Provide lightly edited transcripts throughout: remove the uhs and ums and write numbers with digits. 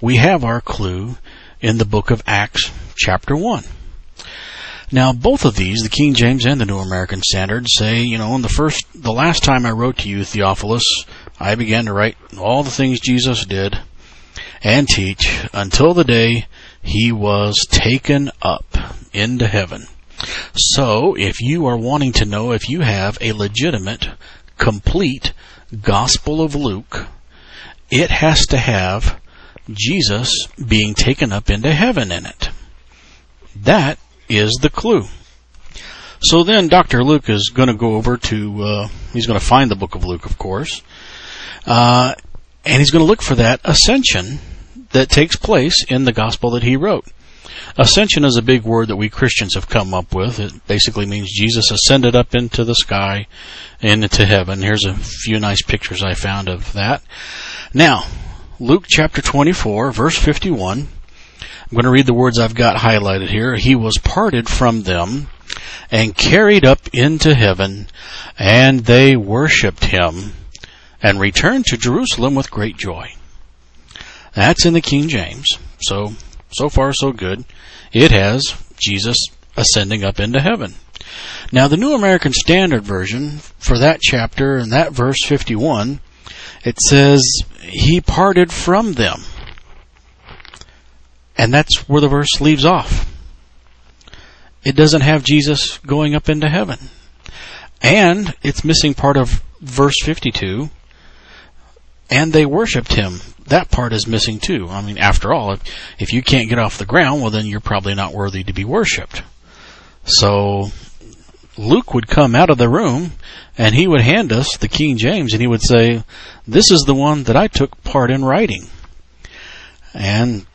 we have our clue in the book of Acts, chapter 1. Now, both of these, the King James and the New American Standard, say, the last time I wrote to you, Theophilus, I began to write all the things Jesus did and teach until the day he was taken up into heaven. So, if you are wanting to know if you have a legitimate, complete Gospel of Luke, it has to have Jesus being taken up into heaven in it. That is the clue. So then Dr. Luke is going to go over to, he's going to find the book of Luke, of course, and he's going to look for that ascension that takes place in the gospel that he wrote. Ascension is a big word that we Christians have come up with. It basically means Jesus ascended up into the sky and into heaven. Here's a few nice pictures I found of that. Now, Luke chapter 24, verse 51. I'm going to read the words I've got highlighted here. He was parted from them and carried up into heaven, and they worshipped him and returned to Jerusalem with great joy. That's in the King James. So far so good. It has Jesus ascending up into heaven. Now the New American Standard Version, for that chapter and that verse 51, it says, he parted from them. And that's where the verse leaves off. It doesn't have Jesus going up into heaven. And it's missing part of verse 52. And they worshipped him. That part is missing too. I mean, after all, if you can't get off the ground, well then you're probably not worthy to be worshipped. So Luke would come out of the room and he would hand us the King James and he would say, this is the one that I took part in writing. And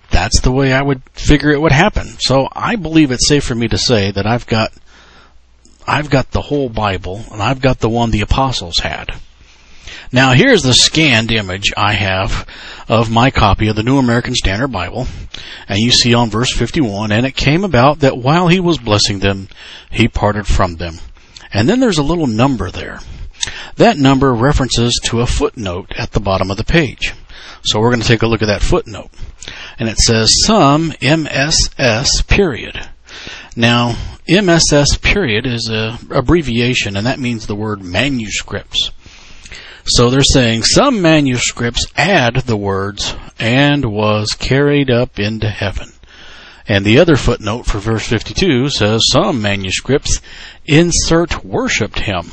that's the way I would figure it would happen. So I believe it's safe for me to say that I've got the whole Bible, and I've got the one the apostles had. Now here's the scanned image I have of my copy of the New American Standard Bible. And you see on verse 51, and it came about that while he was blessing them, he parted from them. And then there's a little number there. That number references to a footnote at the bottom of the page. So we're going to take a look at that footnote. And it says, some MSS period. Now, MSS period is an abbreviation, and that means the word manuscripts. So they're saying some manuscripts add the words, and was carried up into heaven. And the other footnote for verse 52 says some manuscripts insert worshipped him.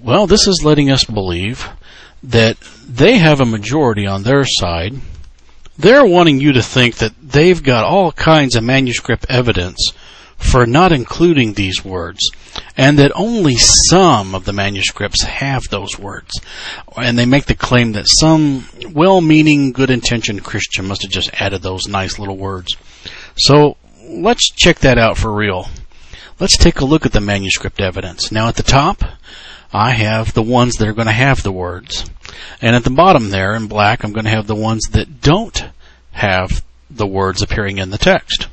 Well, this is letting us believe that they have a majority on their side. They're wanting you to think that they've got all kinds of manuscript evidence for not including these words, and that only some of the manuscripts have those words. And they make the claim that some well-meaning, good-intentioned Christian must have just added those nice little words. So let's check that out for real. Let's take a look at the manuscript evidence. Now at the top, I have the ones that are going to have the words. And at the bottom there in black, I'm going to have the ones that don't have the words appearing in the text.